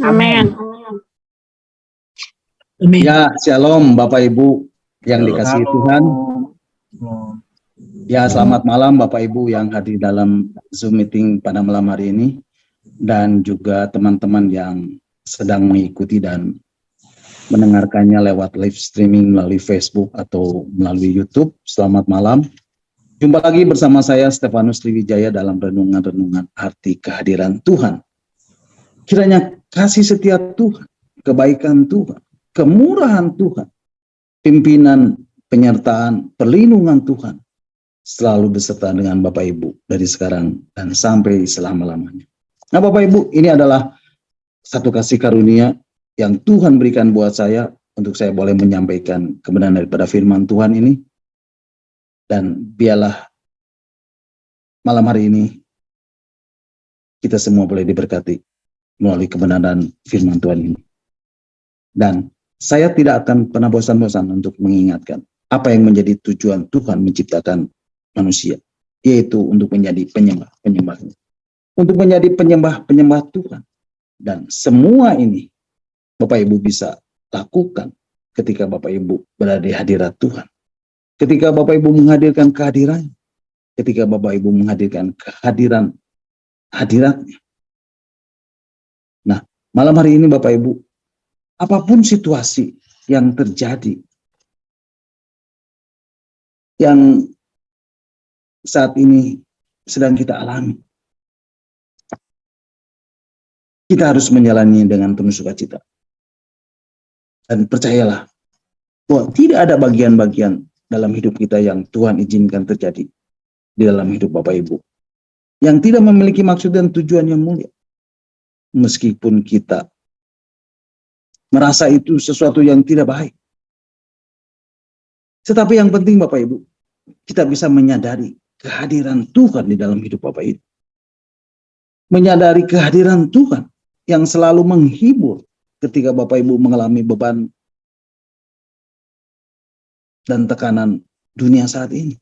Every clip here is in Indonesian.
Amin. Ya, shalom Bapak Ibu yang dikasihi Tuhan. Ya, selamat malam Bapak Ibu yang hadir dalam Zoom meeting pada malam hari ini. Dan juga teman-teman yang sedang mengikuti dan mendengarkannya lewat live streaming melalui Facebook atau melalui YouTube. Selamat malam. Jumpa lagi bersama saya Stefanus Triwijaya dalam renungan-renungan arti kehadiran Tuhan. Kiranya kasih setia Tuhan, kebaikan Tuhan, kemurahan Tuhan, pimpinan, penyertaan, perlindungan Tuhan selalu beserta dengan Bapak Ibu dari sekarang dan sampai selama-lamanya. Nah Bapak Ibu, ini adalah satu kasih karunia yang Tuhan berikan buat saya untuk saya boleh menyampaikan kebenaran daripada firman Tuhan ini. Dan biarlah malam hari ini kita semua boleh diberkati melalui kebenaran firman Tuhan ini. Dan saya tidak akan pernah bosan-bosan untuk mengingatkan apa yang menjadi tujuan Tuhan menciptakan manusia, yaitu untuk menjadi penyembah-penyembahnya, untuk menjadi penyembah-penyembah Tuhan. Dan semua ini Bapak Ibu bisa lakukan ketika Bapak Ibu berada di hadirat Tuhan, ketika Bapak Ibu menghadirkan kehadirannya, ketika Bapak Ibu menghadirkan hadiratnya. Nah, malam hari ini Bapak Ibu, apapun situasi yang terjadi, yang saat ini sedang kita alami, kita harus menjalani dengan penuh sukacita. Dan percayalah bahwa tidak ada bagian-bagian dalam hidup kita yang Tuhan izinkan terjadi di dalam hidup Bapak Ibu yang tidak memiliki maksud dan tujuan yang mulia. Meskipun kita merasa itu sesuatu yang tidak baik. Tetapi yang penting Bapak Ibu, kita bisa menyadari kehadiran Tuhan di dalam hidup Bapak Ibu. Menyadari kehadiran Tuhan yang selalu menghibur ketika Bapak Ibu mengalami beban dan tekanan dunia saat ini.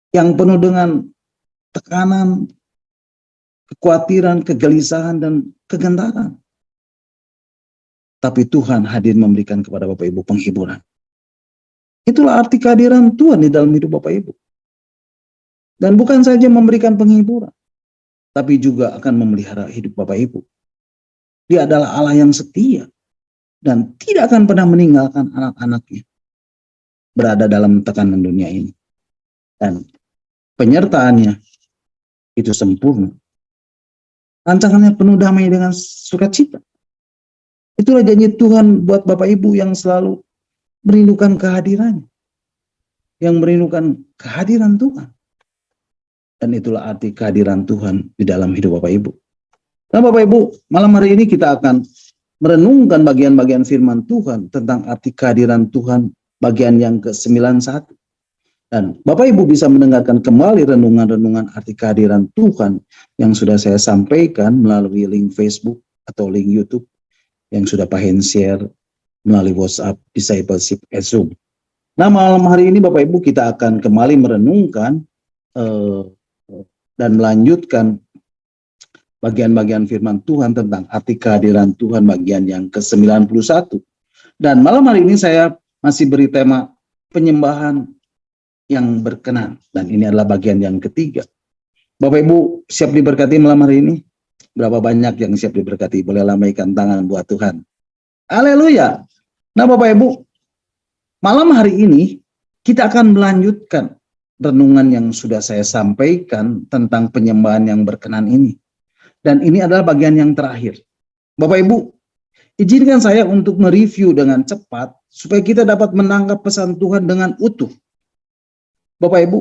Yang penuh dengan tekanan, kekhawatiran, kegelisahan, dan kegentaran. Tapi Tuhan hadir memberikan kepada Bapak Ibu penghiburan. Itulah arti kehadiran Tuhan di dalam hidup Bapak Ibu. Dan bukan saja memberikan penghiburan, tapi juga akan memelihara hidup Bapak Ibu. Dia adalah Allah yang setia dan tidak akan pernah meninggalkan anak-anaknya berada dalam tekanan dunia ini. Dan penyertaannya itu sempurna. Rancangannya penuh damai dengan sukacita. Itulah janji Tuhan buat Bapak Ibu yang selalu merindukan kehadirannya, yang merindukan kehadiran Tuhan. Dan itulah arti kehadiran Tuhan di dalam hidup Bapak Ibu. Nah Bapak Ibu, malam hari ini kita akan merenungkan bagian-bagian firman Tuhan tentang arti kehadiran Tuhan bagian yang ke-91. Dan Bapak Ibu bisa mendengarkan kembali renungan-renungan arti kehadiran Tuhan yang sudah saya sampaikan melalui link Facebook atau link YouTube yang sudah Pak Hen share melalui WhatsApp Discipleship at Zoom. Nah malam hari ini Bapak Ibu kita akan kembali merenungkan dan melanjutkan bagian-bagian firman Tuhan tentang arti kehadiran Tuhan bagian yang ke-91. Dan malam hari ini saya masih beri tema penyembahan yang berkenan. Dan ini adalah bagian yang ketiga. Bapak Ibu siap diberkati malam hari ini? Berapa banyak yang siap diberkati? Boleh lambaikan tangan buat Tuhan. Haleluya. Nah Bapak Ibu, malam hari ini kita akan melanjutkan renungan yang sudah saya sampaikan tentang penyembahan yang berkenan ini. Dan ini adalah bagian yang terakhir. Bapak Ibu, izinkan saya untuk mereview dengan cepat supaya kita dapat menangkap pesan Tuhan dengan utuh. Bapak Ibu,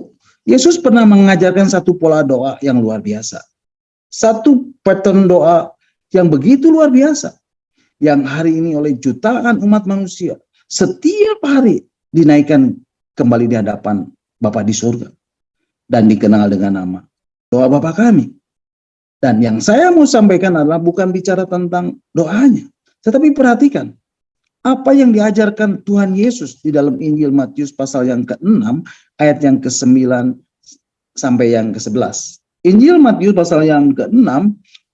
Yesus pernah mengajarkan satu pola doa yang luar biasa. Satu pattern doa yang begitu luar biasa. Yang hari ini oleh jutaan umat manusia setiap hari dinaikkan kembali di hadapan Bapa di surga. Dan dikenal dengan nama doa Bapa kami. Dan yang saya mau sampaikan adalah bukan bicara tentang doanya. Tetapi perhatikan apa yang diajarkan Tuhan Yesus di dalam Injil Matius pasal yang ke-6 ayat yang ke-9 sampai yang ke-11. Injil Matius pasal yang ke-6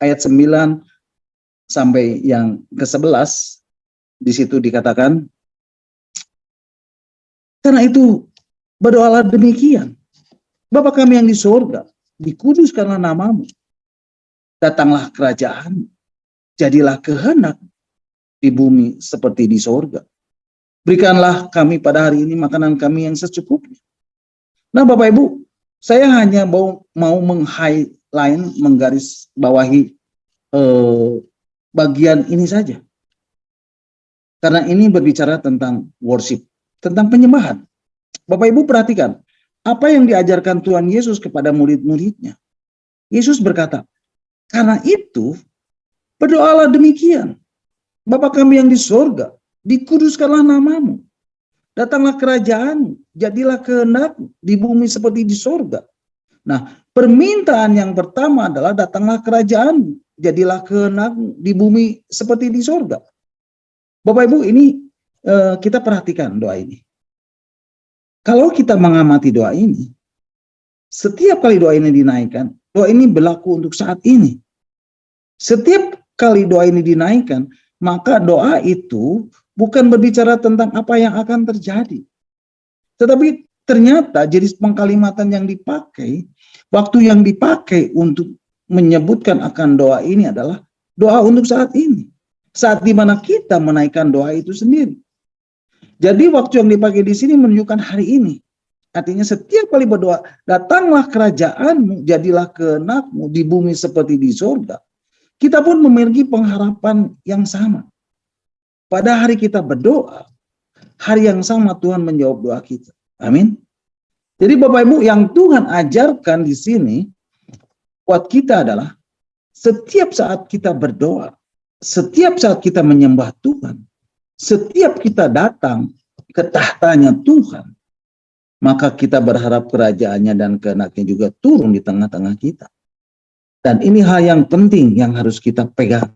ayat 9 sampai yang ke-11, di situ dikatakan, karena itu berdoalah demikian, Bapa kami yang di surga, dikuduskanlah namamu, datanglah kerajaan, jadilah kehendak di bumi seperti di surga. Berikanlah kami pada hari ini makanan kami yang secukupnya. Nah Bapak Ibu, saya hanya mau meng-highlight, menggaris bawahi bagian ini saja. Karena ini berbicara tentang worship, tentang penyembahan. Bapak Ibu perhatikan, apa yang diajarkan Tuhan Yesus kepada murid-muridnya. Yesus berkata, karena itu berdoalah demikian, Bapa kami yang di surga, dikuduskanlah namamu, datanglah kerajaan, jadilah kehendakmu di bumi seperti di surga. Nah, permintaan yang pertama adalah datanglah kerajaan, jadilah kehendakmu di bumi seperti di surga. Bapak Ibu, ini kita perhatikan doa ini. Kalau kita mengamati doa ini, setiap kali doa ini dinaikkan, doa ini berlaku untuk saat ini. Setiap kali doa ini dinaikkan, maka doa itu bukan berbicara tentang apa yang akan terjadi. Tetapi ternyata jadi pengkalimatan yang dipakai, waktu yang dipakai untuk menyebutkan akan doa ini adalah doa untuk saat ini. Saat dimana kita menaikkan doa itu sendiri. Jadi waktu yang dipakai di sini menunjukkan hari ini. Artinya setiap kali berdoa, datanglah kerajaanmu, jadilah kehendakmu di bumi seperti di surga. Kita pun memiliki pengharapan yang sama. Pada hari kita berdoa, hari yang sama Tuhan menjawab doa kita. Amin. Jadi Bapak Ibu, yang Tuhan ajarkan di sini buat kita adalah setiap saat kita berdoa, setiap saat kita menyembah Tuhan, setiap kita datang ke tahtanya Tuhan, maka kita berharap kerajaannya dan kehendaknya juga turun di tengah-tengah kita. Dan ini hal yang penting yang harus kita pegang.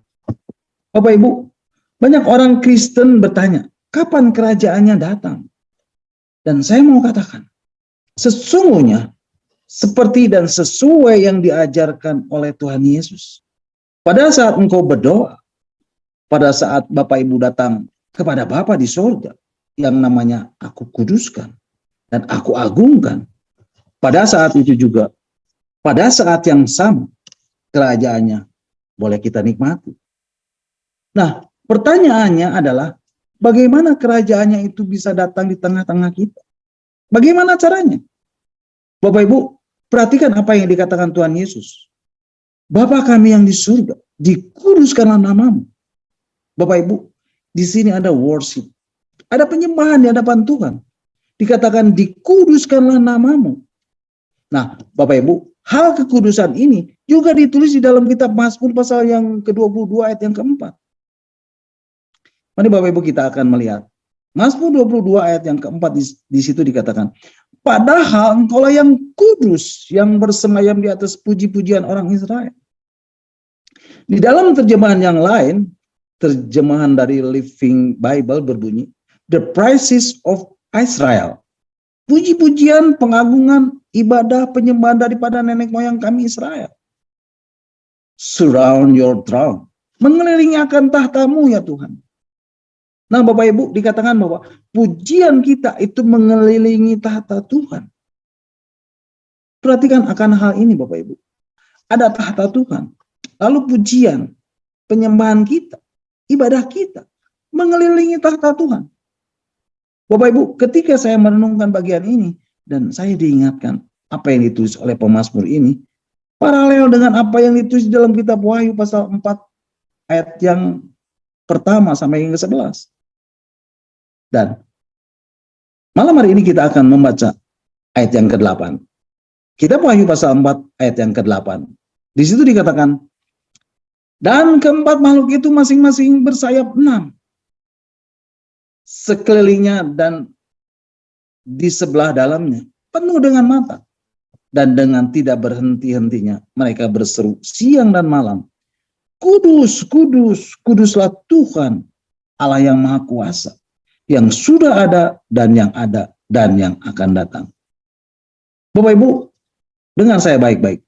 Bapak Ibu, banyak orang Kristen bertanya, kapan kerajaannya datang? Dan saya mau katakan, sesungguhnya seperti dan sesuai yang diajarkan oleh Tuhan Yesus. Pada saat engkau berdoa, pada saat Bapak Ibu datang kepada Bapa di surga, yang namanya aku kuduskan dan aku agungkan, pada saat itu juga, pada saat yang sama, kerajaannya boleh kita nikmati. Nah, pertanyaannya adalah, bagaimana kerajaannya itu bisa datang di tengah-tengah kita? Bagaimana caranya? Bapak Ibu, perhatikan apa yang dikatakan Tuhan Yesus. Bapa kami yang di surga, dikuduskanlah namamu. Bapak Ibu, di sini ada worship, ada penyembahan di hadapan Tuhan. Dikatakan dikuduskanlah namamu. Nah, Bapak Ibu, hal kekudusan ini juga ditulis di dalam kitab Mazmur pasal yang ke-22 ayat yang keempat. Mari Bapak Ibu kita akan melihat. Mazmur 22 ayat yang keempat di situ dikatakan, padahal engkaulah yang kudus, yang bersemayam di atas puji-pujian orang Israel. Di dalam terjemahan yang lain, terjemahan dari Living Bible berbunyi, the praises of Israel. Puji-pujian, pengagungan, ibadah, penyembahan daripada nenek moyang kami Israel. Surround your throne. Mengelilingi akan tahtamu ya Tuhan. Nah Bapak Ibu, dikatakan bahwa pujian kita itu mengelilingi tahta Tuhan. Perhatikan akan hal ini Bapak Ibu. Ada tahta Tuhan. Lalu pujian, penyembahan kita, ibadah kita, mengelilingi tahta Tuhan. Bapak Ibu, ketika saya merenungkan bagian ini, dan saya diingatkan apa yang ditulis oleh pemazmur ini, paralel dengan apa yang ditulis dalam kitab Wahyu pasal 4, ayat yang pertama sampai yang ke-11. Dan malam hari ini kita akan membaca ayat yang ke-8. Kitab Wahyu pasal 4, ayat yang ke-8. Di situ dikatakan, dan keempat makhluk itu masing-masing bersayap 6. Sekelilingnya dan di sebelah dalamnya penuh dengan mata, dan dengan tidak berhenti-hentinya mereka berseru siang dan malam, kudus, kudus, kuduslah Tuhan Allah yang Maha Kuasa, yang sudah ada dan yang akan datang. Bapak Ibu, dengar saya baik-baik.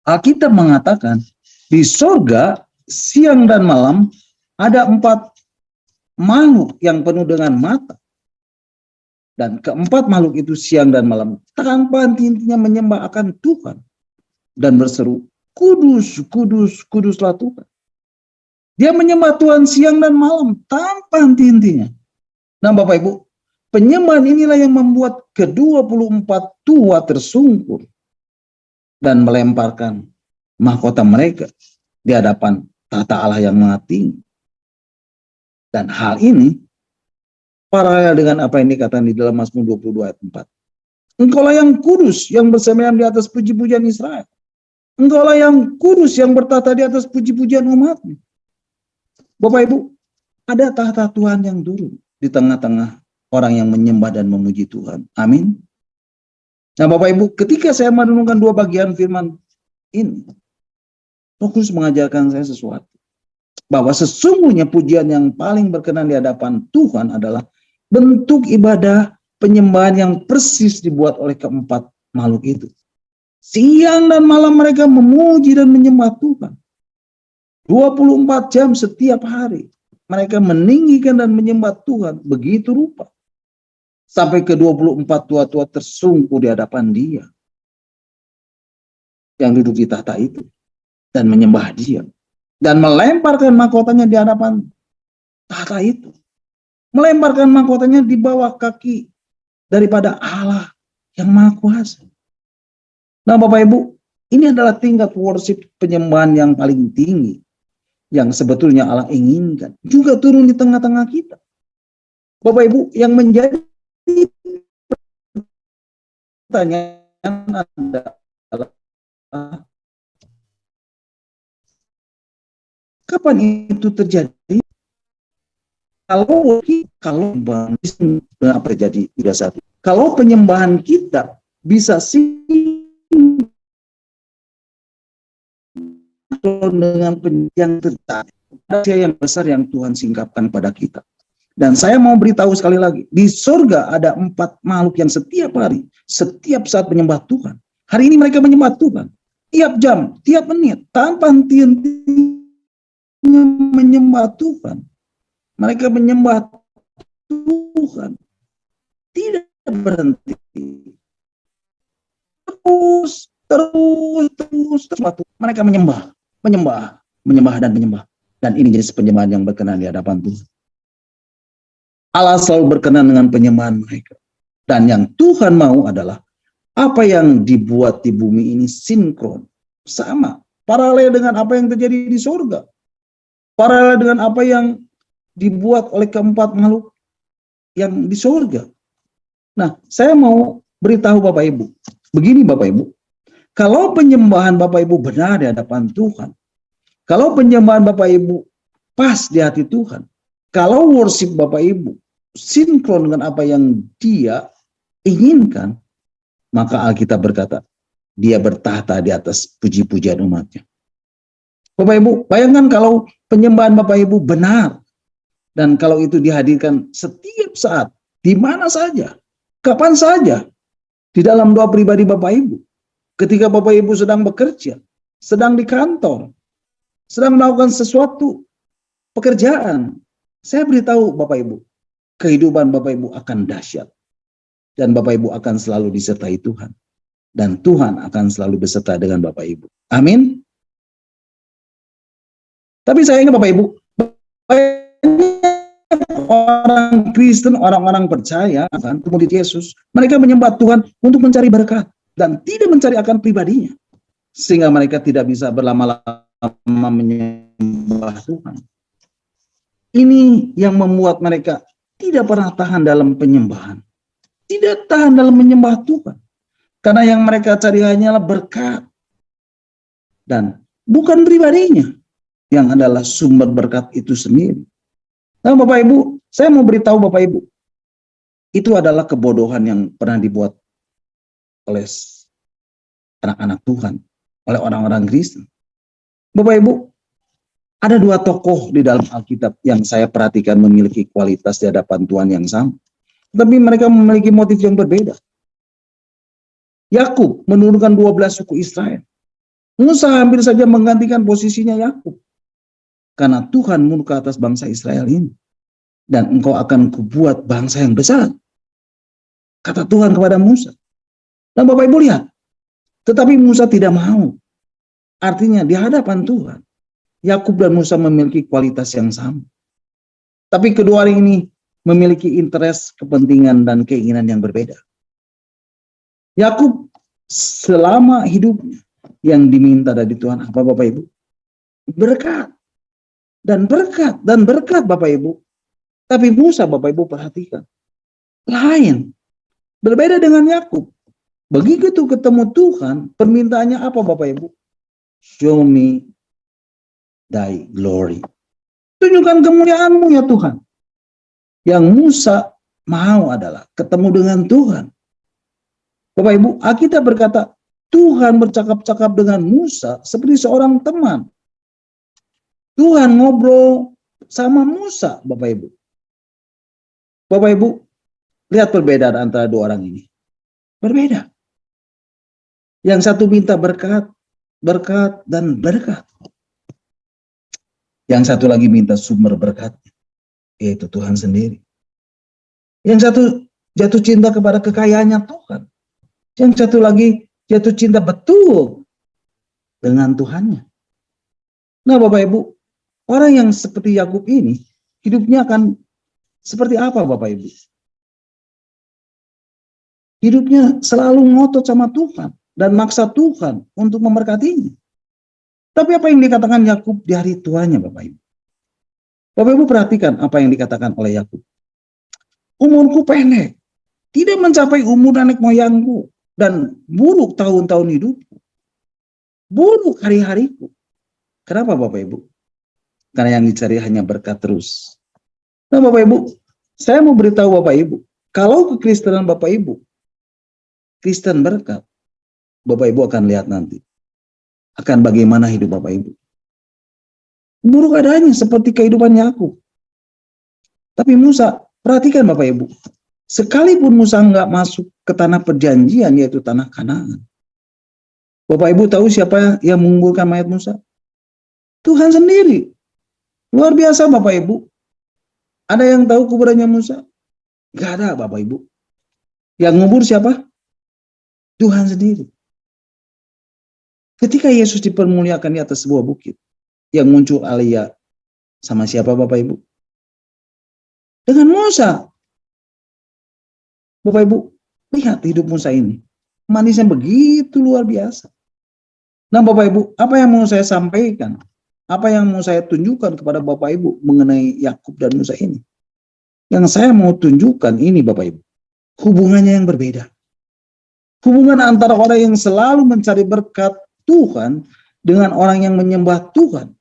Alkitab mengatakan di surga siang dan malam ada 4 makhluk yang penuh dengan mata. Dan keempat makhluk itu siang dan malam tanpa henti-hentinya menyembah akan Tuhan dan berseru, kudus, kudus, kuduslah Tuhan. Dia menyembah Tuhan siang dan malam tanpa henti-hentinya. Nah Bapak Ibu, penyembahan inilah yang membuat ke-24 tua tersungkur dan melemparkan mahkota mereka di hadapan tata Allah yang Maha Tinggi. Dan hal ini paralel dengan apa yang dikatakan di dalam Mazmur 22 ayat 4. Engkaulah yang kudus yang bersemayam di atas puji-pujian Israel. Engkaulah yang kudus yang bertata di atas puji-pujian umat-Mu. Bapak Ibu, ada tahta Tuhan yang turun di tengah-tengah orang yang menyembah dan memuji Tuhan. Amin. Nah Bapak Ibu, ketika saya merenungkan 2 bagian firman ini, Roh Kudus mengajarkan saya sesuatu. Bahwa sesungguhnya pujian yang paling berkenan di hadapan Tuhan adalah bentuk ibadah penyembahan yang persis dibuat oleh keempat makhluk itu. Siang dan malam mereka memuji dan menyembah Tuhan. 24 jam setiap hari mereka meninggikan dan menyembah Tuhan begitu rupa. Sampai ke-24 tua-tua tersungkur di hadapan Dia yang duduk di tahta itu dan menyembah Dia dan melemparkan mahkotanya di hadapan tahta itu. Melemparkan mahkotanya di bawah kaki daripada Allah yang Maha Kuasa. Nah Bapak Ibu, ini adalah tingkat worship penyembahan yang paling tinggi yang sebetulnya Allah inginkan juga turun di tengah-tengah kita. Bapak Ibu, yang menjadi pertanyaan adalah kapan itu terjadi? Kalau apa terjadi 31? Kalau penyembahan kita bisa sinkron dengan yang terjadi, ada yang besar yang Tuhan singkapkan pada kita. Dan saya mau beritahu sekali lagi, di surga ada 4 makhluk yang setiap hari, setiap saat menyembah Tuhan. Hari ini mereka menyembah Tuhan, tiap jam, tiap menit, tanpa henti-hentinya menyembah Tuhan. Mereka menyembah Tuhan, tidak berhenti. Terus. Mereka menyembah. Dan ini jenis penyembahan yang berkenan di hadapan Tuhan. Allah selalu berkenan dengan penyembahan mereka. Dan yang Tuhan mau adalah apa yang dibuat di bumi ini sinkron. Sama. Paralel dengan apa yang terjadi di surga. Paralel dengan apa yang dibuat oleh keempat makhluk yang di surga. Nah, saya mau beritahu Bapak Ibu. Begini Bapak Ibu. Kalau penyembahan Bapak Ibu benar di hadapan Tuhan. Kalau penyembahan Bapak Ibu pas di hati Tuhan. Kalau worship Bapak Ibu sinkron dengan apa yang Dia inginkan, maka Alkitab berkata, Dia bertahta di atas puji-pujian umat-Nya. Bapak Ibu, bayangkan kalau penyembahan Bapak Ibu benar, dan kalau itu dihadirkan setiap saat, di mana saja, kapan saja, di dalam doa pribadi Bapak Ibu, ketika Bapak Ibu sedang bekerja, sedang di kantor, sedang melakukan sesuatu pekerjaan, saya beritahu Bapak Ibu, kehidupan Bapak Ibu akan dahsyat. Dan Bapak Ibu akan selalu disertai Tuhan. Dan Tuhan akan selalu beserta dengan Bapak Ibu. Amin. Tapi sayangnya Bapak Ibu, orang Kristen, orang-orang percaya akan murid Yesus, mereka menyembah Tuhan untuk mencari berkat dan tidak mencari akan pribadinya, sehingga mereka tidak bisa berlama-lama menyembah Tuhan. Ini yang membuat mereka tidak pernah tahan dalam penyembahan, tidak tahan dalam menyembah Tuhan, karena yang mereka cari hanyalah berkat dan bukan pribadinya yang adalah sumber berkat itu sendiri. Nah Bapak Ibu, saya mau beritahu Bapak Ibu, itu adalah kebodohan yang pernah dibuat oleh anak-anak Tuhan, oleh orang-orang Kristen. Bapak Ibu, ada 2 tokoh di dalam Alkitab yang saya perhatikan memiliki kualitas di hadapan Tuhan yang sama. Tapi mereka memiliki motif yang berbeda. Yakub menurunkan 12 suku Israel. Musa hampir saja menggantikan posisinya Yakub. karena Tuhan murka atas bangsa Israel ini, dan engkau akan kubuat bangsa yang besar, kata Tuhan kepada Musa. Dan Bapak Ibu lihat, tetapi Musa tidak mau. Artinya di hadapan Tuhan, Yakub dan Musa memiliki kualitas yang sama. Tapi kedua orang ini memiliki interest, kepentingan, dan keinginan yang berbeda. Yakub selama hidupnya yang diminta dari Tuhan apa Bapak Ibu? Berkat. Dan berkat, dan berkat Bapak Ibu. Tapi Musa Bapak Ibu perhatikan. Lain. Berbeda dengan Yakub. Begitu ketemu Tuhan, permintaannya apa Bapak Ibu? Show me thy glory. Tunjukkan kemuliaan-Mu ya Tuhan. Yang Musa mau adalah ketemu dengan Tuhan. Bapak Ibu, Alkitab berkata, Tuhan bercakap-cakap dengan Musa seperti seorang teman. Tuhan ngobrol sama Musa, Bapak Ibu. Bapak Ibu, lihat perbedaan antara dua orang ini. Berbeda. Yang satu minta berkat, berkat, dan berkat. Yang satu lagi minta sumber berkat, yaitu Tuhan sendiri. Yang satu jatuh cinta kepada kekayaannya Tuhan. Yang satu lagi jatuh cinta betul dengan Tuhannya. Nah Bapak Ibu, orang yang seperti Yakub ini, hidupnya akan seperti apa Bapak Ibu? Hidupnya selalu ngotot sama Tuhan dan maksa Tuhan untuk memberkatinya. Tapi apa yang dikatakan Yakub di hari tuanya Bapak Ibu? Bapak Ibu perhatikan apa yang dikatakan oleh Yakub. Umurku pendek, tidak mencapai umur nenek moyangku, dan buruk tahun-tahun hidupku. Buruk hari-hariku. Kenapa Bapak Ibu? Karena yang dicari hanya berkat terus. Nah Bapak Ibu, saya mau beritahu Bapak Ibu, kalau kekristenan Bapak Ibu, Kristen berkat, Bapak Ibu akan lihat nanti. Akan bagaimana hidup Bapak Ibu. Buruk adanya seperti kehidupan Yakub. Tapi Musa, perhatikan Bapak Ibu. Sekalipun Musa nggak masuk ke tanah perjanjian, yaitu tanah Kanaan. Bapak Ibu tahu siapa yang menguburkan mayat Musa? Tuhan sendiri. Luar biasa Bapak Ibu. Ada yang tahu kuburannya Musa? Gak ada Bapak Ibu. Yang ngubur siapa? Tuhan sendiri. Ketika Yesus dipermuliakan di atas sebuah bukit, yang muncul Alia sama siapa Bapak Ibu? Dengan Musa. Bapak Ibu, lihat hidup Musa ini. Manisnya begitu luar biasa. Nah Bapak Ibu, apa yang mau saya sampaikan? Apa yang mau saya tunjukkan kepada Bapak Ibu mengenai Yakub dan Musa ini? Yang saya mau tunjukkan ini Bapak Ibu. Hubungannya yang berbeda. Hubungan antara orang yang selalu mencari berkat Tuhan dengan orang yang menyembah Tuhan.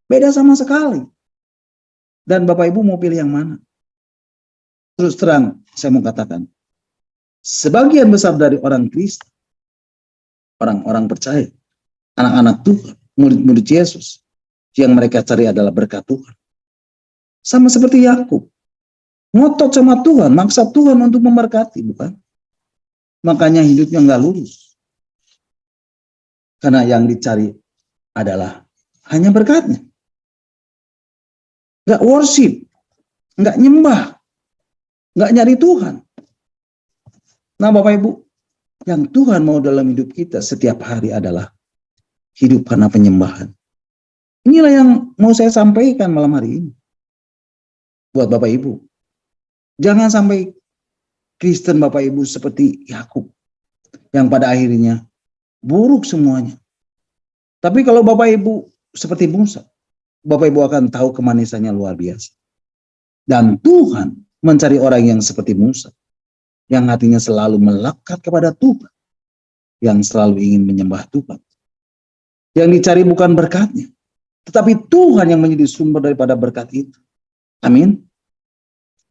Beda sama sekali. Dan Bapak Ibu mau pilih yang mana? Terus terang saya mau katakan. Sebagian besar dari orang Kristen, orang-orang percaya, anak-anak Tuhan, murid-murid Yesus, yang mereka cari adalah berkat Tuhan. Sama seperti Yakub. Ngotot sama Tuhan, maksa Tuhan untuk memberkati, bukan? Makanya hidupnya nggak lurus. Karena yang dicari adalah hanya berkatnya. Nggak worship, nggak nyembah, nggak nyari Tuhan. Nah Bapak Ibu, yang Tuhan mau dalam hidup kita setiap hari adalah hidup karena penyembahan. Inilah yang mau saya sampaikan malam hari ini. Buat Bapak Ibu. Jangan sampai Kristen Bapak Ibu seperti Yakub. Yang pada akhirnya buruk semuanya. Tapi kalau Bapak Ibu seperti Musa, Bapak Ibu akan tahu kemanisannya luar biasa. Dan Tuhan mencari orang yang seperti Musa. Yang hatinya selalu melekat kepada Tuhan. Yang selalu ingin menyembah Tuhan. Yang dicari bukan berkatnya. Tetapi Tuhan yang menjadi sumber daripada berkat itu. Amin.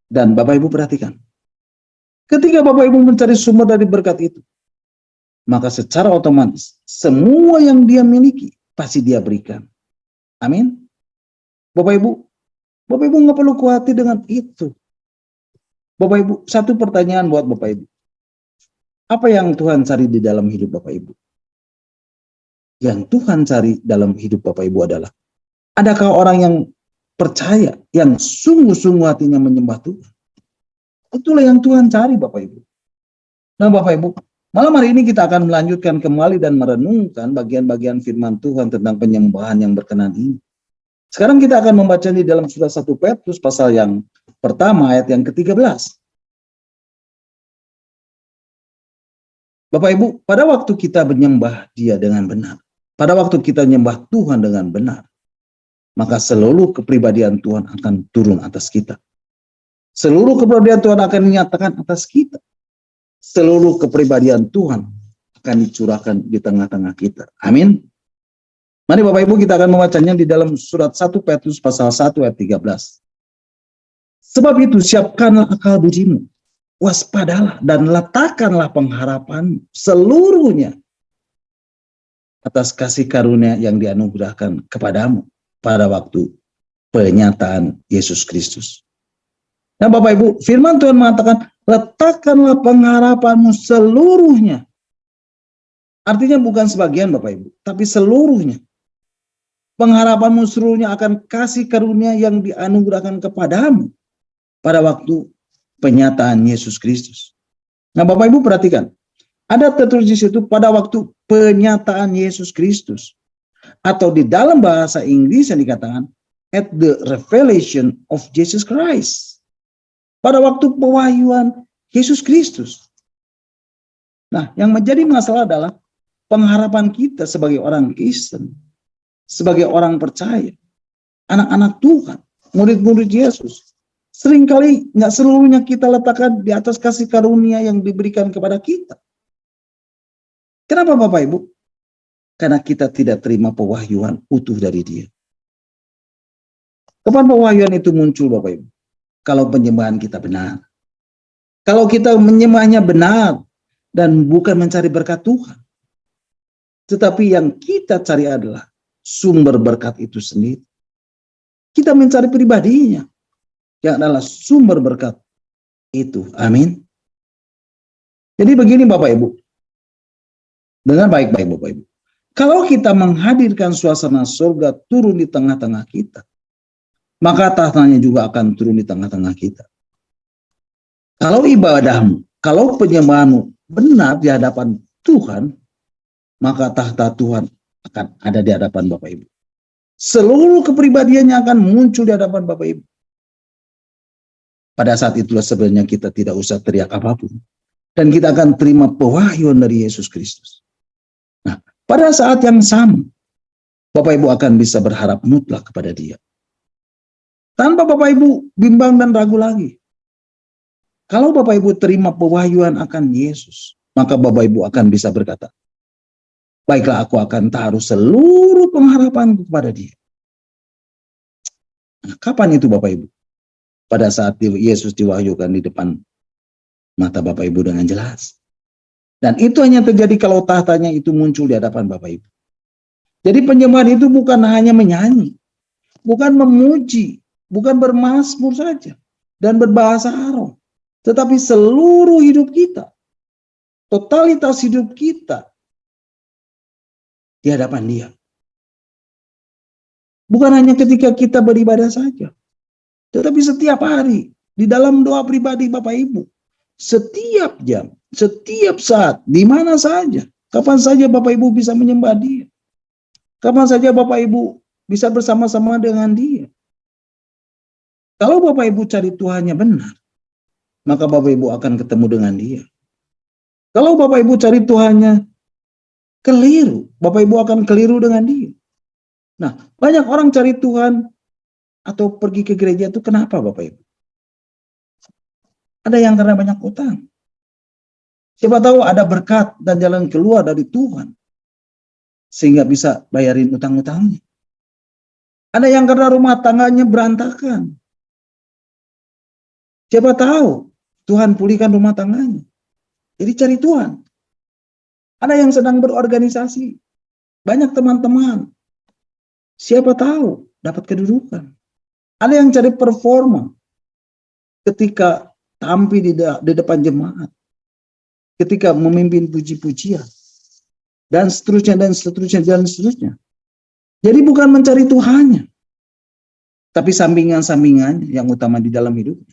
Dan Bapak Ibu perhatikan. Ketika Bapak Ibu mencari sumber dari berkat itu. Maka secara otomatis. Semua yang dia miliki. Pasti dia berikan. Amin. Bapak Ibu nggak perlu khawatir dengan itu. Bapak Ibu, satu pertanyaan buat Bapak Ibu. Apa yang Tuhan cari di dalam hidup Bapak Ibu? Yang Tuhan cari dalam hidup Bapak Ibu adalah Adakah orang yang percaya, yang sungguh-sungguh hatinya menyembah Tuhan? Itulah yang Tuhan cari, Bapak Ibu. Nah, Bapak Ibu, malam hari ini kita akan melanjutkan kembali dan merenungkan bagian-bagian firman Tuhan tentang penyembahan yang berkenan ini. Sekarang kita akan membaca di dalam surat 1 Petrus pasal yang pertama ayat yang ke-13. Bapak Ibu, pada waktu kita menyembah Dia dengan benar, pada waktu kita menyembah Tuhan dengan benar, maka seluruh kepribadian Tuhan akan turun atas kita. Seluruh kepribadian Tuhan akan dinyatakan atas kita. Seluruh kepribadian Tuhan akan dicurahkan di tengah-tengah kita. Amin. Mari Bapak Ibu kita akan membacanya di dalam surat 1 Petrus pasal 1 ayat 13. Sebab itu siapkanlah akal budimu, waspadalah dan letakkanlah pengharapan seluruhnya atas kasih karunia yang dianugerahkan kepadamu pada waktu penyataan Yesus Kristus. Nah Bapak Ibu, firman Tuhan mengatakan, letakkanlah pengharapanmu seluruhnya. Artinya bukan sebagian Bapak Ibu, tapi seluruhnya. Pengharapanmu seluruhnya akan kasih karunia yang dianugerahkan kepadamu pada waktu penyataan Yesus Kristus. Nah Bapak Ibu perhatikan, ada tertulis di situ pada waktu penyataan Yesus Kristus. Atau di dalam bahasa Inggris yang dikatakan, at the revelation of Jesus Christ. Pada waktu pewahyuan Yesus Kristus. Nah, yang menjadi masalah adalah pengharapan kita sebagai orang Kristen, sebagai orang percaya, anak-anak Tuhan, murid-murid Yesus. Seringkali nggak seluruhnya kita letakkan di atas kasih karunia yang diberikan kepada kita. Kenapa Bapak Ibu? Karena kita tidak terima pewahyuan utuh dari Dia. Kapan pewahyuan itu muncul Bapak Ibu? Kalau penyembahan kita benar. Kalau kita menyembahnya benar dan bukan mencari berkat Tuhan. Tetapi yang kita cari adalah sumber berkat itu sendiri. Kita mencari pribadinya yang adalah sumber berkat itu. Amin. Jadi begini Bapak Ibu. Dengan baik-baik Bapak Ibu. Kalau kita menghadirkan suasana surga turun di tengah-tengah kita, maka tahtanya juga akan turun di tengah-tengah kita. Kalau ibadahmu, kalau penyembahanmu benar di hadapan Tuhan, maka tahta Tuhan akan ada di hadapan Bapak Ibu. Seluruh kepribadiannya akan muncul di hadapan Bapak Ibu. Pada saat itulah sebenarnya kita tidak usah teriak apapun. Dan kita akan terima pewahyuan dari Yesus Kristus. Nah, pada saat yang sama, Bapak Ibu akan bisa berharap mutlak kepada Dia. Tanpa Bapak Ibu bimbang dan ragu lagi. Kalau Bapak Ibu terima pewahyuan akan Yesus, maka Bapak Ibu akan bisa berkata, baiklah aku akan taruh seluruh pengharapanku kepada Dia. Nah, kapan itu Bapak Ibu? Pada saat Yesus diwahyukan di depan mata Bapak Ibu dengan jelas. Dan itu hanya terjadi kalau tahtanya itu muncul di hadapan Bapak Ibu. Jadi penyembahan itu bukan hanya menyanyi, bukan memuji, bukan bermazmur saja dan berbahasa harum, tetapi seluruh hidup kita, totalitas hidup kita di hadapan Dia. Bukan hanya ketika kita beribadah saja, tetapi setiap hari di dalam doa pribadi Bapak Ibu, setiap jam, setiap saat, di mana saja, kapan saja Bapak Ibu bisa menyembah Dia, kapan saja Bapak Ibu bisa bersama-sama dengan Dia. Kalau Bapak Ibu cari Tuhannya benar, maka Bapak Ibu akan ketemu dengan Dia. Kalau Bapak Ibu cari Tuhannya keliru, Bapak Ibu akan keliru dengan Dia. Nah, banyak orang cari Tuhan atau pergi ke gereja itu kenapa Bapak Ibu? Ada yang karena banyak utang. Siapa tahu ada berkat dan jalan keluar dari Tuhan, sehingga bisa bayarin utang-utangnya. Ada yang karena rumah tangganya berantakan. Siapa tahu Tuhan pulihkan rumah tangganya. Jadi cari Tuhan. Ada yang sedang berorganisasi. Banyak teman-teman. Siapa tahu dapat kedudukan. Ada yang cari performa ketika tampil di depan jemaat. Ketika memimpin puji-pujian. Dan seterusnya, dan seterusnya, dan seterusnya. Jadi bukan mencari Tuhannya. tapi sampingan-sampingannya yang utama di dalam hidupnya.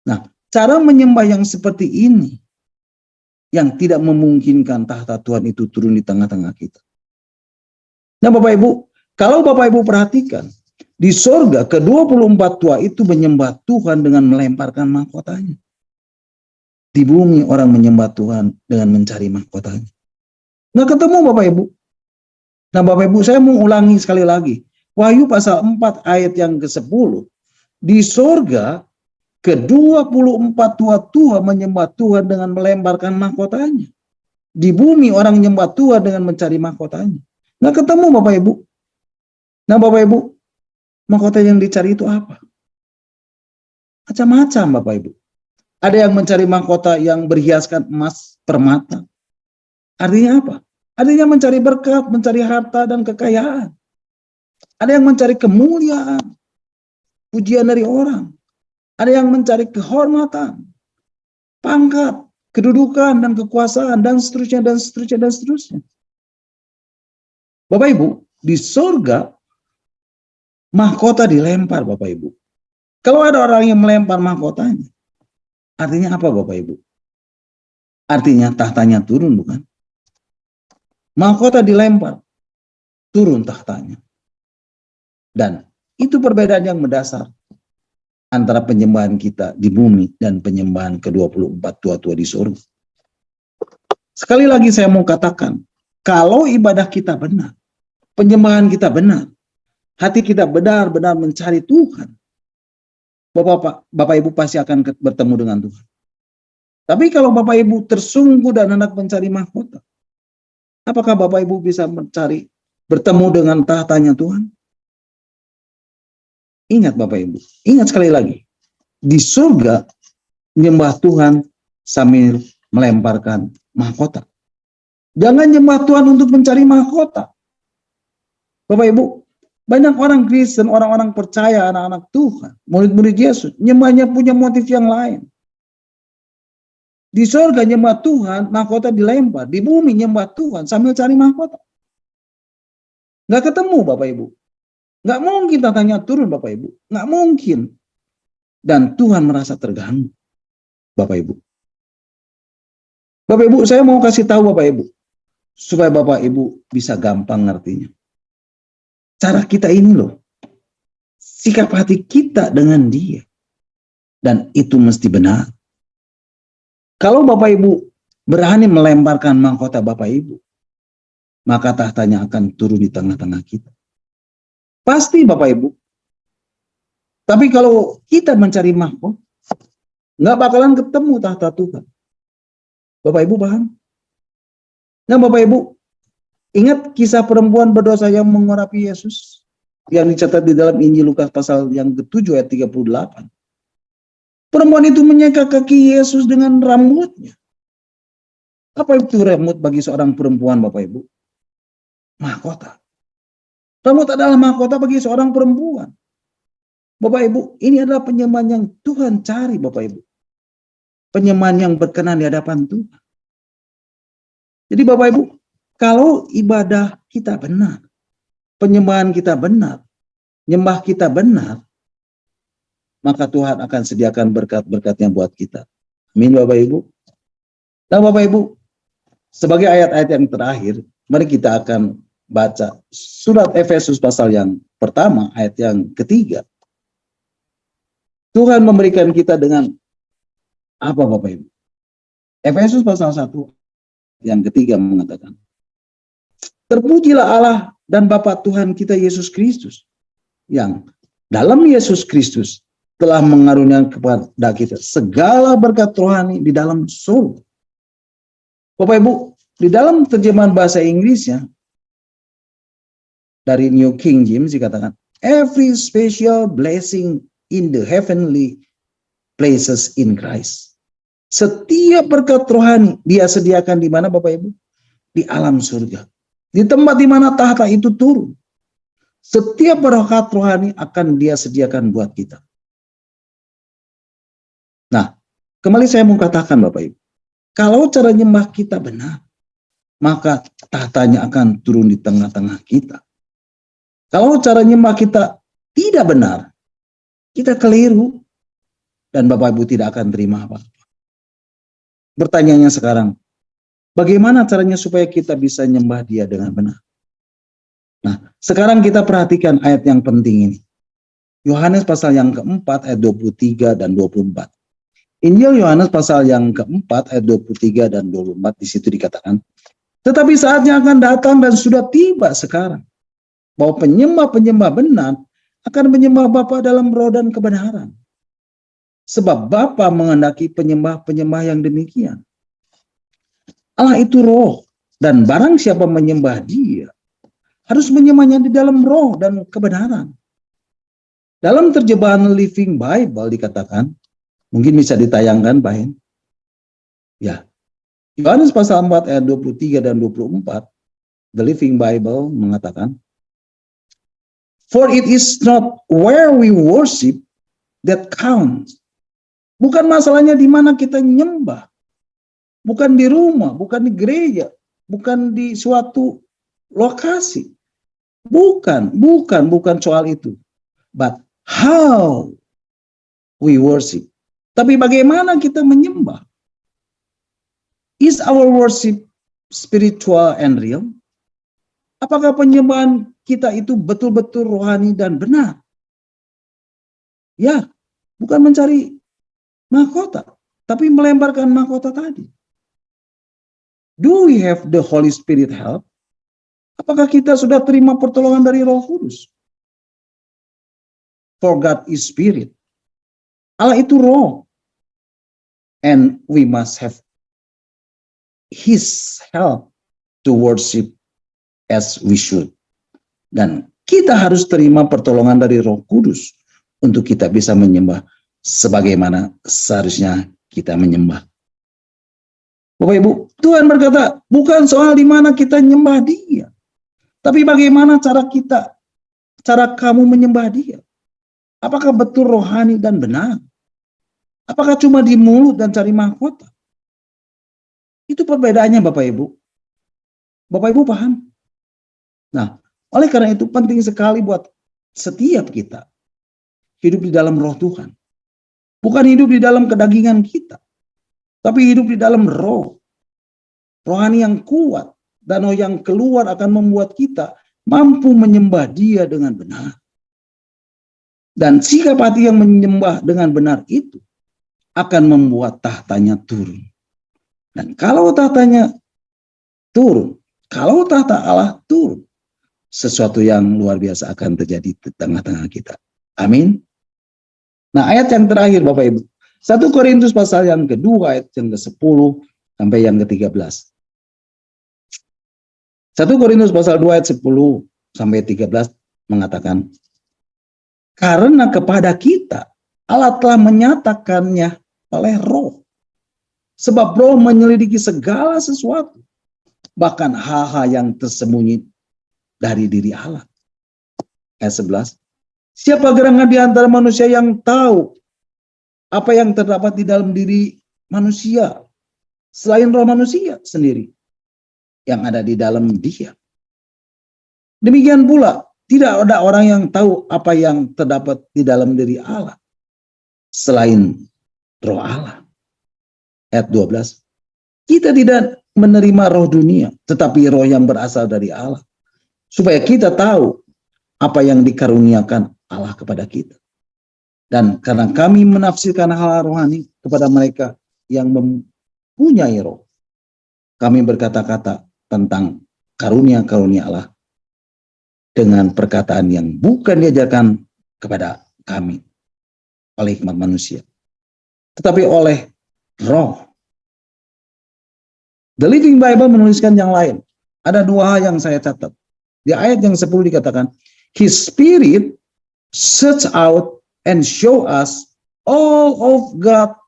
Nah, cara menyembah yang seperti ini yang tidak memungkinkan tahta Tuhan itu turun di tengah-tengah kita. Nah, Bapak Ibu, kalau Bapak Ibu perhatikan, di sorga ke-24 tua itu menyembah Tuhan dengan melemparkan mahkotanya. Di bumi orang menyembah Tuhan dengan mencari mahkotanya. Nggak ketemu Bapak Ibu. Nah Bapak Ibu, saya mau ulangi sekali lagi. Wahyu pasal 4 ayat yang ke-10. Di sorga ke-24 tua-tua menyembah Tuhan dengan melemparkan mahkotanya. Di bumi orang menyembah Tuhan dengan mencari mahkotanya. Nggak ketemu Bapak Ibu. Nah Bapak Ibu, mahkota yang dicari itu apa? Macam-macam Bapak Ibu. Ada yang mencari mahkota yang berhiaskan emas, permata. Artinya apa? Artinya mencari berkat, mencari harta dan kekayaan. Ada yang mencari kemuliaan, pujian dari orang. Ada yang mencari kehormatan, pangkat, kedudukan dan kekuasaan dan seterusnya dan seterusnya dan seterusnya. Bapak Ibu, di surga mahkota dilempar Bapak Ibu. Kalau ada orang yang melempar mahkotanya, artinya apa Bapak Ibu? Artinya tahtanya turun bukan? Mahkota dilempar, turun tahtanya. Dan itu perbedaan yang mendasar antara penyembahan kita di bumi dan penyembahan ke-24 tua-tua di surga. Sekali lagi saya mau katakan, kalau ibadah kita benar, penyembahan kita benar, hati kita benar-benar mencari Tuhan, Bapak Ibu pasti akan bertemu dengan Tuhan. Tapi kalau Bapak Ibu tersungguh dan hendak mencari mahkota, apakah Bapak Ibu bisa bertemu dengan tahtanya Tuhan? Ingat Bapak Ibu, ingat sekali lagi, di surga menyembah Tuhan sambil melemparkan mahkota. Jangan nyembah Tuhan untuk mencari mahkota. Bapak Ibu, banyak orang Kristen, orang-orang percaya, anak-anak Tuhan, murid-murid Yesus, nyembahnya punya motif yang lain. Di surga nyembah Tuhan, mahkota dilempar. Di bumi nyembah Tuhan sambil cari mahkota. Nggak ketemu Bapak Ibu. Nggak mungkin tahtanya turun Bapak Ibu. Nggak mungkin. Dan Tuhan merasa terganggu. Bapak Ibu. Bapak Ibu, saya mau kasih tahu Bapak Ibu. Supaya Bapak Ibu bisa gampang ngertinya. Cara kita ini loh. Sikap hati kita dengan dia. Dan itu mesti benar. Kalau Bapak Ibu berani melemparkan mahkota Bapak Ibu, maka tahtanya akan turun di tengah-tengah kita. Pasti Bapak Ibu. Tapi kalau kita mencari mahkota, nggak bakalan ketemu tahta Tuhan. Bapak Ibu paham? Nah Bapak Ibu, ingat kisah perempuan berdosa yang mengurapi Yesus? Yang dicatat di dalam Injil Lukas pasal yang ke-7 ayat 38. Perempuan itu menyeka kaki Yesus dengan rambutnya. Apa itu rambut bagi seorang perempuan Bapak Ibu? Mahkota. Rambut adalah mahkota bagi seorang perempuan. Bapak Ibu, ini adalah penyembahan yang Tuhan cari Bapak Ibu. Penyembahan yang berkenan di hadapan Tuhan. Jadi Bapak Ibu, kalau ibadah kita benar, penyembahan kita benar, nyembah kita benar, maka Tuhan akan sediakan berkat-berkatnya buat kita. Amin Bapak Ibu. Nah Bapak Ibu, sebagai ayat-ayat yang terakhir, mari kita akan baca surat Efesus pasal yang pertama, ayat yang ketiga. Tuhan memberikan kita dengan apa Bapak Ibu? Efesus pasal 1 yang ketiga mengatakan, terpujilah Allah dan Bapa Tuhan kita Yesus Kristus, yang dalam Yesus Kristus telah mengaruniakan kepada kita segala berkat rohani di dalam surga. Bapak Ibu, di dalam terjemahan bahasa Inggrisnya, dari New King James dikatakan, every special blessing in the heavenly places in Christ. Setiap berkat rohani dia sediakan di mana Bapak Ibu? Di alam surga. Di tempat di mana tahta itu turun. Setiap berkat rohani akan dia sediakan buat kita. Nah, kembali saya mau katakan Bapak Ibu. Kalau cara nyembah kita benar, maka tahtanya akan turun di tengah-tengah kita. Kalau cara nyembah kita tidak benar, kita keliru, dan Bapak Ibu tidak akan terima apa-apa. Bertanyanya sekarang, bagaimana caranya supaya kita bisa nyembah Dia dengan benar? Nah, sekarang kita perhatikan ayat yang penting ini. Yohanes pasal yang keempat ayat 23 dan 24. Injil Yohanes pasal yang keempat ayat 23 dan 24 di situ dikatakan, tetapi saatnya akan datang dan sudah tiba sekarang, bahwa penyembah-penyembah benar akan menyembah Bapa dalam roh dan kebenaran. Sebab Bapa menghendaki penyembah-penyembah yang demikian. Allah itu roh, dan barang siapa menyembah Dia, harus menyembahnya di dalam roh dan kebenaran. Dalam terjemahan Living Bible dikatakan, mungkin bisa ditayangkan, Pak Hen. Ya, Yohanes pasal 4 ayat 23 dan 24, The Living Bible mengatakan, for it is not where we worship that counts. Bukan masalahnya di mana kita nyembah. Bukan di rumah, bukan di gereja, bukan di suatu lokasi. Bukan soal itu. But how we worship. Tapi bagaimana kita menyembah? Is our worship spiritual and real? Apakah penyembahan kita itu betul-betul rohani dan benar? Ya, bukan mencari mahkota, tapi melemparkan mahkota tadi. Do we have the Holy Spirit help? Apakah kita sudah terima pertolongan dari Roh Kudus? For God is Spirit. Allah itu roh. And we must have His help to worship as we should. Dan kita harus terima pertolongan dari Roh Kudus untuk kita bisa menyembah sebagaimana seharusnya kita menyembah. Bapak Ibu, Tuhan berkata, bukan soal di mana kita nyembah Dia, tapi bagaimana cara kamu menyembah Dia. Apakah betul rohani dan benar? Apakah cuma di mulut dan cari mahkota? Itu perbedaannya Bapak Ibu. Bapak Ibu paham? Nah, oleh karena itu penting sekali buat setiap kita hidup di dalam roh Tuhan. Bukan hidup di dalam kedagingan kita, tapi hidup di dalam roh. Rohani yang kuat dan roh yang keluar akan membuat kita mampu menyembah Dia dengan benar. Dan sikap hati yang menyembah dengan benar itu akan membuat tahtanya turun. Dan kalau tahtanya turun, kalau tahta Allah turun, sesuatu yang luar biasa akan terjadi di tengah-tengah kita. Amin. Nah, ayat yang terakhir Bapak Ibu. 1 Korintus pasal yang kedua ayat yang ke-10 sampai yang ke-13. 1 Korintus pasal 2 ayat 10 sampai 13 mengatakan, karena kepada kita Allah telah menyatakannya oleh roh. Sebab roh menyelidiki segala sesuatu, bahkan hal-hal yang tersembunyi dari diri Allah. Ayat 11. Siapa gerangan di antara manusia yang tahu apa yang terdapat di dalam diri manusia selain roh manusia sendiri yang ada di dalam dia. Demikian pula tidak ada orang yang tahu apa yang terdapat di dalam diri Allah selain roh Allah. Ayat 12. Kita tidak menerima roh dunia, tetapi roh yang berasal dari Allah, supaya kita tahu apa yang dikaruniakan Allah kepada kita. Dan karena kami menafsirkan hal rohani kepada mereka yang mempunyai roh, kami berkata-kata tentang karunia-karunia Allah dengan perkataan yang bukan diajarkan kepada kami oleh hikmat manusia, tetapi oleh roh. The Living Bible menuliskan yang lain. Ada dua hal yang saya catat. Di ayat yang 10 dikatakan, His Spirit search out and show us all of God's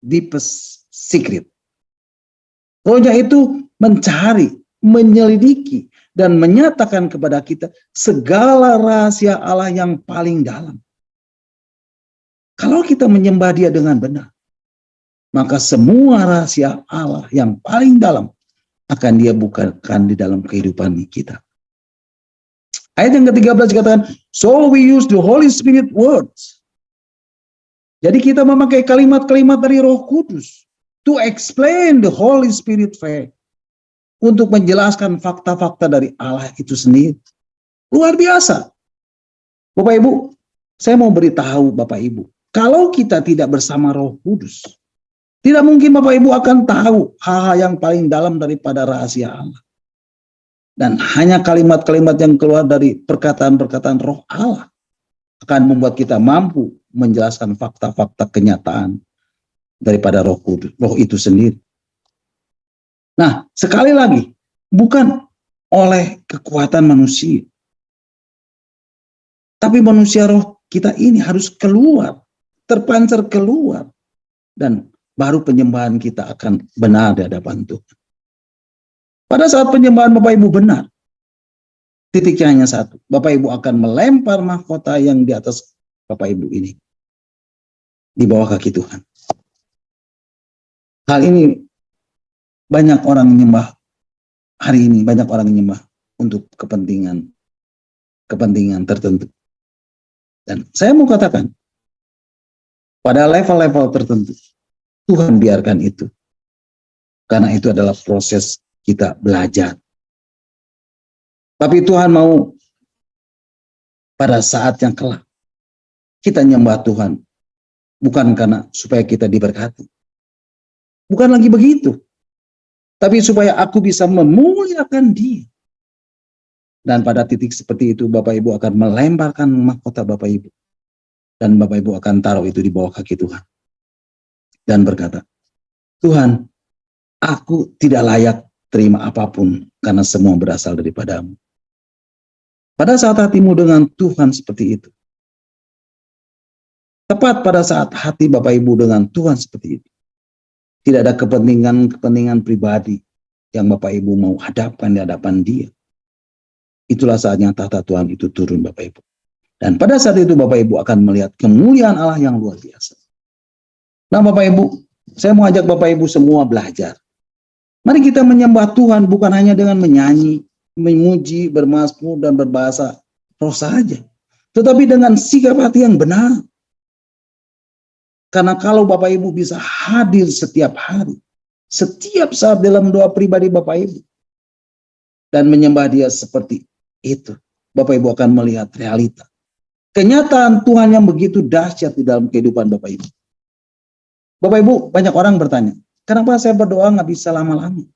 deepest secret. Rohnya itu mencari, menyelidiki, dan menyatakan kepada kita segala rahasia Allah yang paling dalam. Kalau kita menyembah Dia dengan benar, maka semua rahasia Allah yang paling dalam akan Dia bukakan di dalam kehidupan kita. Ayat yang ke-13 dikatakan, so we use the Holy Spirit words. Jadi kita memakai kalimat-kalimat dari Roh Kudus to explain the Holy Spirit faith, untuk menjelaskan fakta-fakta dari Allah itu sendiri. Luar biasa. Bapak Ibu, saya mau beritahu Bapak Ibu, kalau kita tidak bersama Roh Kudus, tidak mungkin Bapak Ibu akan tahu hal-hal yang paling dalam daripada rahasia Allah. Dan hanya kalimat-kalimat yang keluar dari perkataan-perkataan Roh Allah akan membuat kita mampu menjelaskan fakta-fakta kenyataan daripada Roh Kudus, Roh itu sendiri. Nah, sekali lagi, bukan oleh kekuatan manusia, tapi manusia roh kita ini harus keluar, terpancar keluar, dan baru penyembahan kita akan benar di hadapan Tuhan. Pada saat penyembahan Bapak Ibu benar, titiknya hanya satu, Bapak Ibu akan melempar mahkota yang di atas Bapak Ibu ini di bawah kaki Tuhan. Hal ini banyak orang menyembah hari ini, banyak orang menyembah untuk kepentingan tertentu. Dan saya mau katakan, pada level-level tertentu, Tuhan biarkan itu. Karena itu adalah proses kita belajar. Tapi Tuhan mau pada saat yang kelak, kita nyembah Tuhan. Bukan karena supaya kita diberkati. Bukan lagi begitu. Tapi supaya aku bisa memuliakan Dia. Dan pada titik seperti itu, Bapak Ibu akan melemparkan mahkota Bapak Ibu. Dan Bapak Ibu akan taruh itu di bawah kaki Tuhan. Dan berkata, Tuhan, aku tidak layak terima apapun karena semua berasal daripada-Mu. Pada saat hatimu dengan Tuhan seperti itu, tepat pada saat hati Bapak Ibu dengan Tuhan seperti itu, tidak ada kepentingan pribadi yang Bapak Ibu mau hadapkan di hadapan Dia. Itulah saatnya tahta Tuhan itu turun Bapak Ibu. Dan pada saat itu Bapak Ibu akan melihat kemuliaan Allah yang luar biasa. Nah Bapak Ibu, saya mau ajak Bapak Ibu semua belajar. Mari kita menyembah Tuhan bukan hanya dengan menyanyi, memuji, bermazmur, dan berbahasa roh saja. Tetapi dengan sikap hati yang benar. Karena kalau Bapak Ibu bisa hadir setiap hari, setiap saat dalam doa pribadi Bapak Ibu, dan menyembah Dia seperti itu, Bapak Ibu akan melihat realita. Kenyataan Tuhan yang begitu dahsyat di dalam kehidupan Bapak Ibu. Bapak Ibu, banyak orang bertanya, kenapa saya berdoa nggak bisa lama-lama?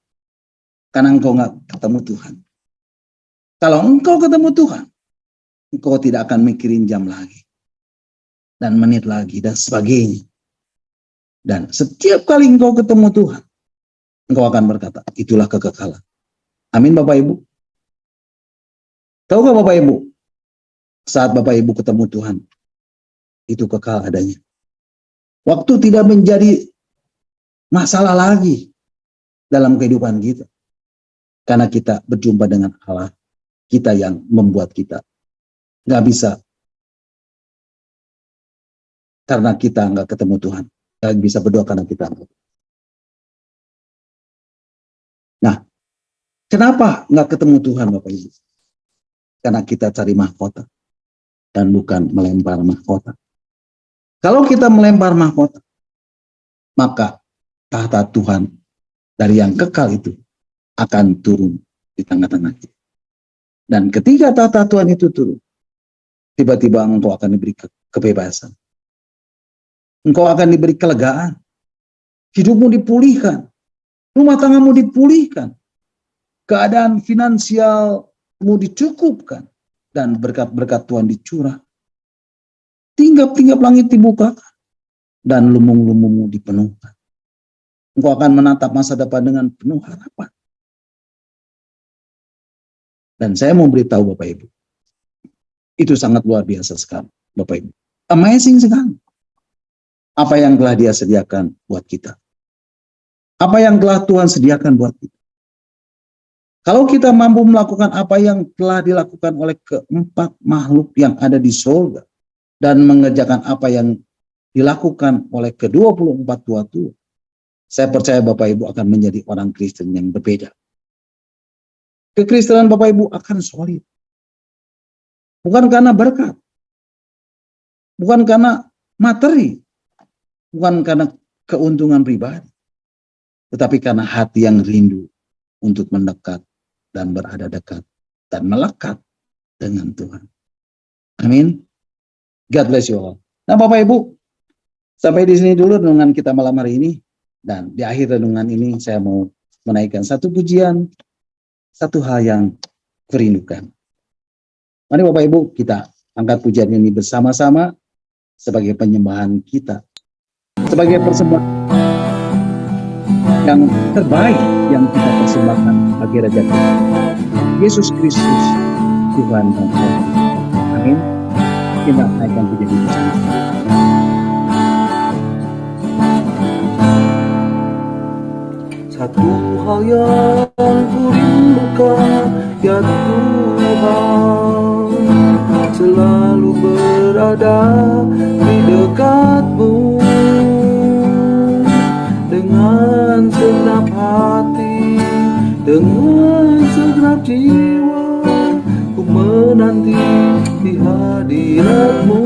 Karena engkau nggak ketemu Tuhan. Kalau engkau ketemu Tuhan, engkau tidak akan mikirin jam lagi. Dan menit lagi, dan sebagainya. Dan setiap kali engkau ketemu Tuhan, engkau akan berkata, itulah kekekalan. Amin Bapak Ibu. Tahukah Bapak Ibu, saat Bapak Ibu ketemu Tuhan, itu kekal adanya. Waktu tidak menjadi masalah lagi dalam kehidupan kita. Karena kita berjumpa dengan Allah, kita yang membuat kita nggak bisa. Karena kita nggak ketemu Tuhan. Nggak bisa berdoa karena kita. Nah, kenapa nggak ketemu Tuhan Bapak Ibu? Karena kita cari mahkota. Dan bukan melempar mahkota. Kalau kita melempar mahkota, maka tahta Tuhan dari yang kekal itu akan turun di tengah-tengah kita. Dan ketika tahta Tuhan itu turun, tiba-tiba engkau akan diberi kebebasan. Engkau akan diberi kelegaan. Hidupmu dipulihkan. Rumah tanggamu dipulihkan. Keadaan finansialmu dicukupkan. Dan berkat-berkat Tuhan dicurah. Tinggap-tinggap langit dibuka. Dan lumbung-lumbungmu dipenuhkan. Engkau akan menatap masa depan dengan penuh harapan. Dan saya mau beritahu Bapak Ibu. Itu sangat luar biasa sekali Bapak Ibu. Amazing sekali. Apa yang telah Dia sediakan buat kita. Apa yang telah Tuhan sediakan buat kita. Kalau kita mampu melakukan apa yang telah dilakukan oleh keempat makhluk yang ada di surga. Dan mengerjakan apa yang dilakukan oleh ke-24 tua-tua. Saya percaya Bapak Ibu akan menjadi orang Kristen yang berbeda. Kekristenan Bapak Ibu akan solid. bukan karena berkat, bukan karena materi, bukan karena keuntungan pribadi, tetapi karena hati yang rindu untuk mendekat dan berada dekat dan melekat dengan Tuhan. Amin. God bless you all. Nah, Bapak Ibu, sampai di sini dulu renungan kita malam hari ini. Dan di akhir renungan ini saya mau menaikkan satu pujian, satu hal yang kurindukan. Mari Bapak Ibu, kita angkat pujian ini bersama-sama sebagai penyembahan kita, sebagai persembahan yang terbaik yang kita persembahkan bagi Raja kita, Yesus Kristus, Tuhan dan Allah. Amin. Kita naikkan pujian ini bersama. Satu hal yang kurindukan, ya Tuhan, selalu berada di dekat-Mu dengan segenap hati, dengan segenap jiwa, ku menanti di hadirat-Mu.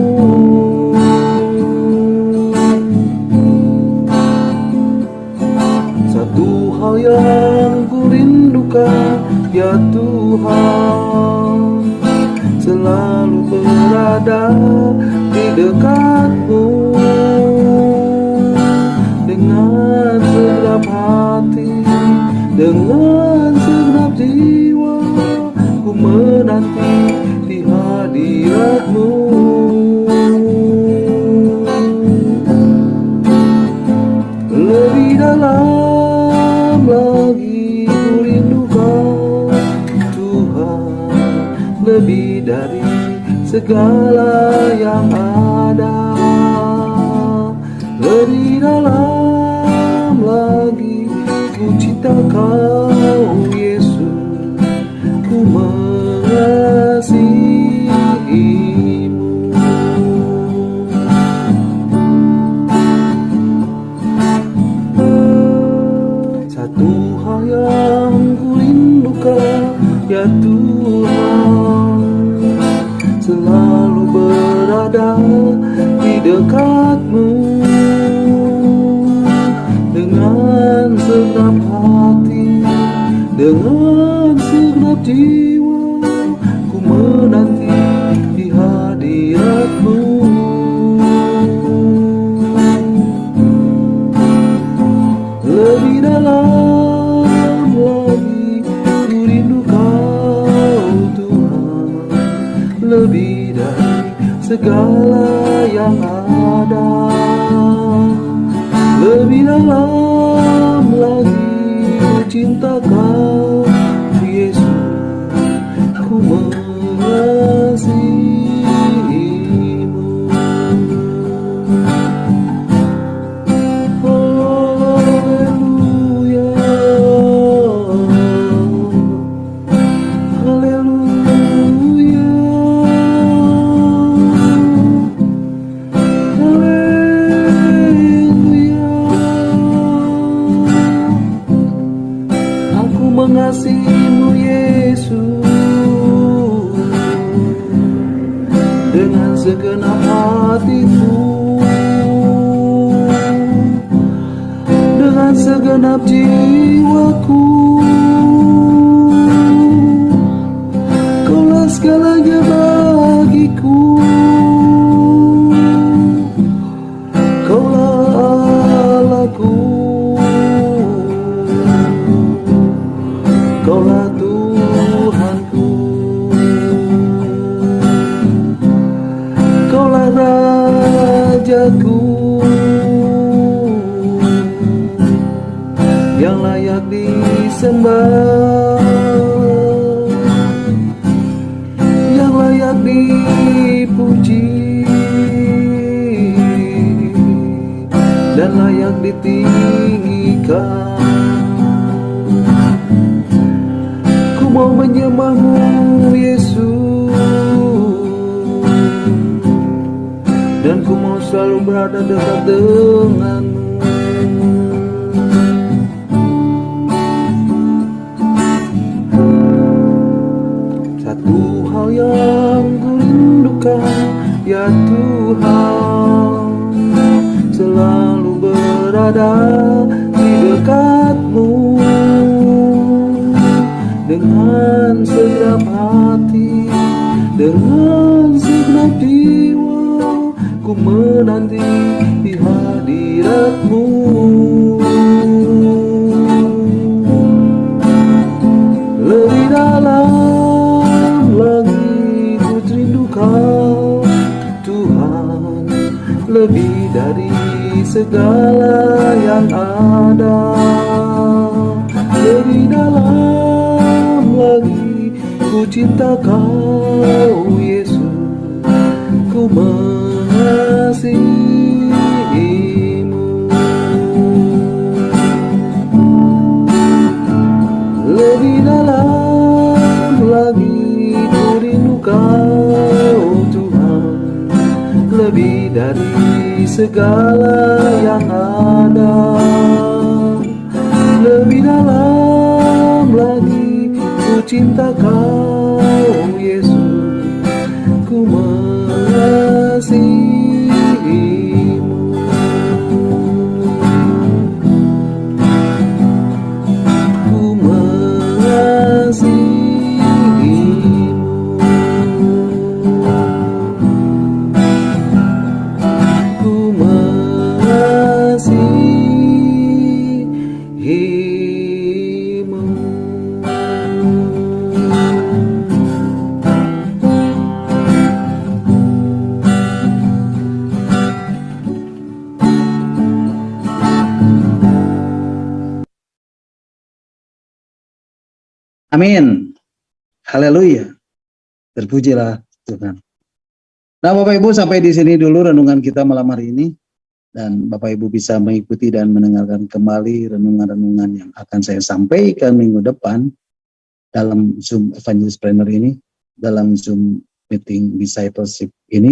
Satu hal yang kurindukan, ya Tuhan, selalu berada di dekat-Mu dengan segenap hati, dengan segenap jiwa, ku menanti di hadirat-Mu. Lebih dalam lagi ku rindukan Tuhan, lebih dari segala yang ada. Lebih dalam lagi ku cinta Kau Yesus, ku mengasihi-Mu. Satu hal yang ku rindukan, ya Tuhan, selalu berada di dekat-Mu dengan segenap hati, dengan segenap jiwa, ku menanti di hadirat-Mu. Lebih dalam lagi ku rindu Kau Tuhan, lebih dari segala yang ada. Lebih dalam lagi ku cinta Kau Yesus, ku mengasihi-Mu. Haleluya, haleluya, haleluya. Aku mengasihi-Mu Yesus dengan segenap hatiku, dengan segenap jiwaku. Kaulah segalanya bagiku, Kaulah Allahku, Kaulah Tuhanku, Kaulah Rajaku, yang layak disembah, yang layak dipuji, dan layak ditinggikan. Ku mau menyembah-Mu Yesus, dan ku mau selalu berada dekat dengan-Mu. Satu hal yang ku ya Tuhan, selalu berada di dekatmu dengan segenap hati, dengan segenap jiwa, ku menanti di hadiratmu. Lebih dalam lagi ku rindu Kau Tuhan, lebih dari segala yang ada. Lebih dalam lagi ku cinta Kau Yesus, ku mengasihimu. Lebih dalam lagi ku rindu Kau Tuhan, lebih dari segala yang ada. Lebih dalam lagi ku cinta Kau Yesus, ku mengasihimu. Ku mengasihimu. Ku mengasihimu. Amin. Haleluya. Terpujilah Tuhan. Nah, Bapak Ibu, sampai di sini dulu renungan kita malam hari ini. Dan Bapak Ibu bisa mengikuti dan mendengarkan kembali renungan-renungan yang akan saya sampaikan minggu depan dalam Zoom Evangelist Planner ini, dalam Zoom Meeting Discipleship ini.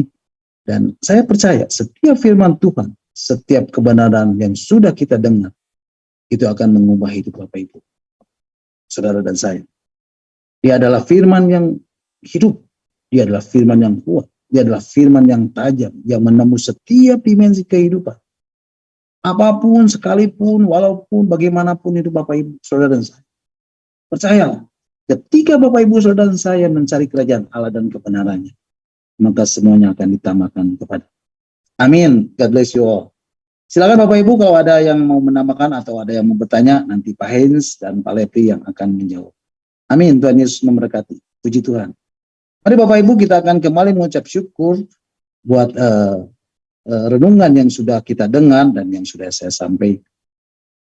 Dan saya percaya setiap firman Tuhan, setiap kebenaran yang sudah kita dengar, itu akan mengubah hidup Bapak Ibu, saudara dan saya. Dia adalah firman yang hidup, dia adalah firman yang kuat, dia adalah firman yang tajam, yang menembus setiap dimensi kehidupan. Apapun, sekalipun, walaupun, bagaimanapun hidup Bapak Ibu, saudara dan saya. Percayalah, ketika Bapak Ibu, saudara dan saya mencari kerajaan Allah dan kebenarannya, maka semuanya akan ditambahkan kepada. Amin. God bless you all. Silakan Bapak Ibu kalau ada yang mau menambahkan atau ada yang mau bertanya, nanti Pak Hens dan Pak Lepri yang akan menjawab. Amin. Tuhan Yesus memberkati. Puji Tuhan. Mari Bapak Ibu, kita akan kembali mengucap syukur buat renungan yang sudah kita dengar dan yang sudah saya sampaikan.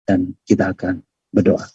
Dan kita akan berdoa.